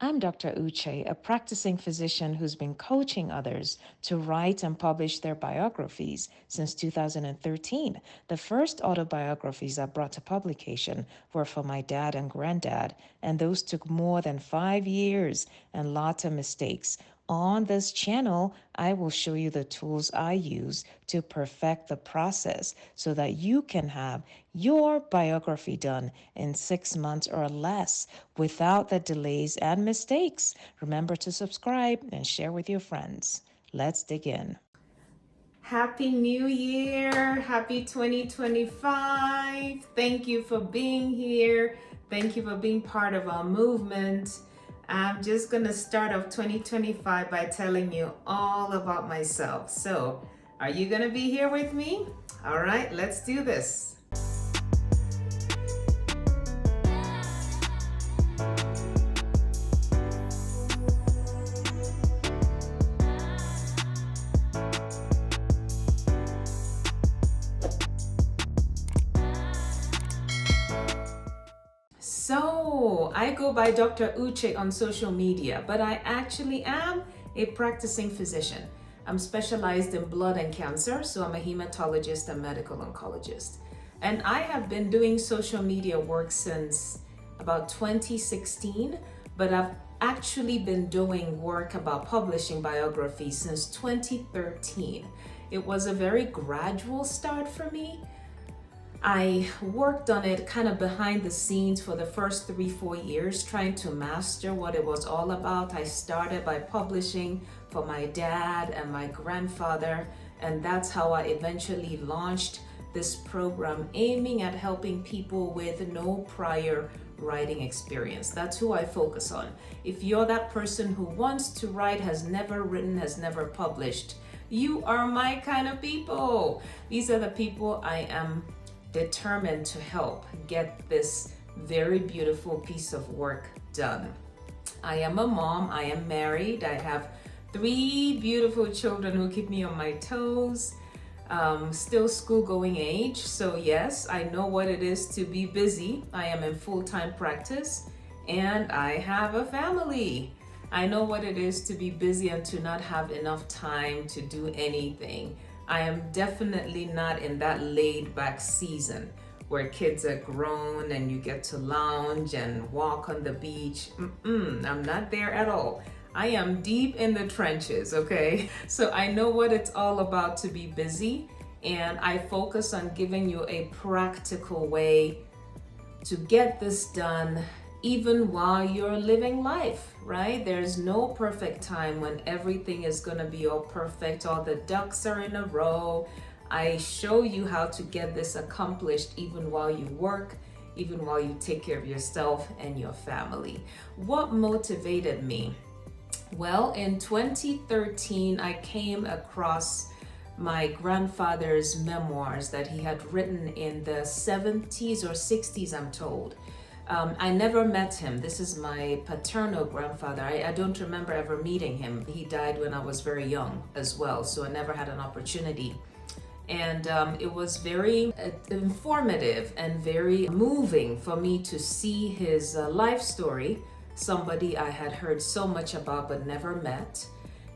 I'm Dr. Uche, a practicing physician who's been coaching others to write and publish their biographies since 2013. The first autobiographies I brought to publication were for my dad and granddad, and those took more than 5 years and lots of mistakes. On this channel, I will show you the tools I use to perfect the process so that you can have your biography done in 6 months or less without the delays and mistakes. Remember to subscribe and share with your friends. Let's dig in. Happy New Year! Happy 2025! Thank you for being here. Thank you for being part of our movement. I'm just going to start off 2025 by telling you all about myself. So, are you going to be here with me? All right, let's do this. So, I go by Dr. Uche on social media, but I actually am a practicing physician. I'm specialized in blood and cancer, so I'm a hematologist and medical oncologist. And I have been doing social media work since about 2016, but I've actually been doing work about publishing biographies since 2013. It was a very gradual start for me. I worked on it kind of behind the scenes for the first 3-4 years, trying to master what it was all about. I started by publishing for my dad and my grandfather, and that's how I eventually launched this program aiming at helping people with no prior writing experience. That's who I focus on. If you're that person who wants to write, has never written, has never published, you are my kind of people. These are the people I am determined to help get this very beautiful piece of work done. I am a mom, I am married, I have 3 beautiful children who keep me on my toes, still school going age. So yes, I know what it is to be busy. I am in full-time practice and I have a family. I know what it is to be busy and to not have enough time to do anything. I am definitely not in that laid back season where kids are grown and you get to lounge and walk on the beach. I'm not there at all. I am deep in the trenches, okay? So I know what it's all about to be busy, and I focus on giving you a practical way to get this done even while you're living life, right? There's no perfect time when everything is gonna be all perfect, all the ducks are in a row. I show you how to get this accomplished even while you work, even while you take care of yourself and your family. What motivated me? Well, in 2013, I came across my grandfather's memoirs that he had written in the 70s or 60s, I'm told. I never met him. This is my paternal grandfather. I don't remember ever meeting him. He died when I was very young as well, so I never had an opportunity. And it was very informative and very moving for me to see his life story, somebody I had heard so much about but never met.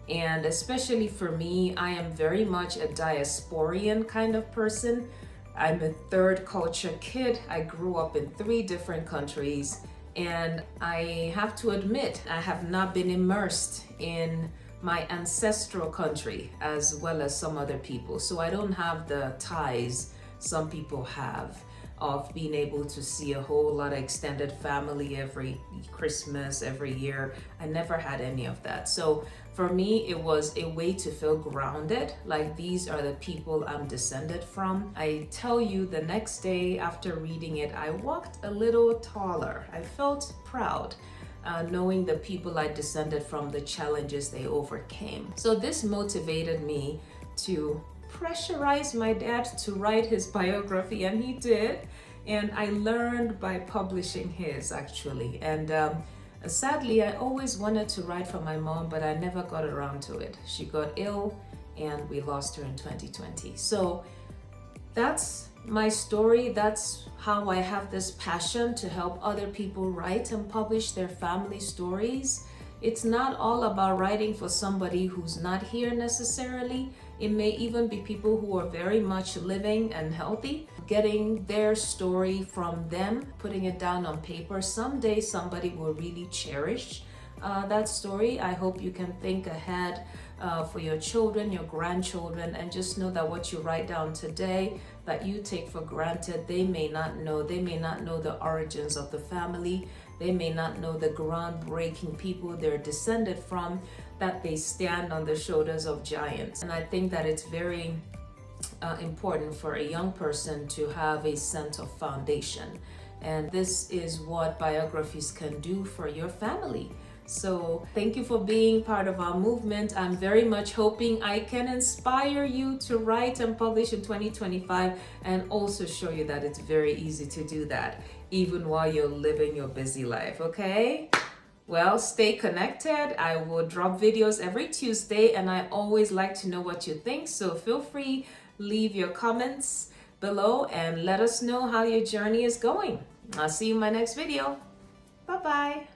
And especially for me, I am very much a diasporian kind of person. I'm a third culture kid. I grew up in 3 different countries, and I have to admit, I have not been immersed in my ancestral country as well as some other people. So I don't have the ties some people have of being able to see a whole lot of extended family every Christmas, every year. I never had any of that. So for me, it was a way to feel grounded, like these are the people I'm descended from. I tell you, the next day after reading it, I walked a little taller. I felt proud. Knowing the people I descended from, the challenges they overcame. So this motivated me to pressurize my dad to write his biography, and he did. And I learned by publishing his, actually. And sadly, I always wanted to write for my mom, but I never got around to it. She got ill and we lost her in 2020. So that's my story. That's how I have this passion to help other people write and publish their family stories. It's not all about writing for somebody who's not here necessarily. It may even be people who are very much living and healthy, getting their story from them, putting it down on paper. Someday somebody will really cherish that story. I hope you can think ahead for your children, your grandchildren, and just know that what you write down today that you take for granted, they may not know. They may not know the origins of the family. They may not know the groundbreaking people they're descended from, that they stand on the shoulders of giants. And I think that it's very important for a young person to have a sense of foundation. And this is what biographies can do for your family. So thank you for being part of our movement. I'm very much hoping I can inspire you to write and publish in 2025, and also show you that it's very easy to do that, even while you're living your busy life, okay? Well, stay connected. I will drop videos every Tuesday, and I always like to know what you think. So feel free, leave your comments below and let us know how your journey is going. I'll see you in my next video. Bye-bye.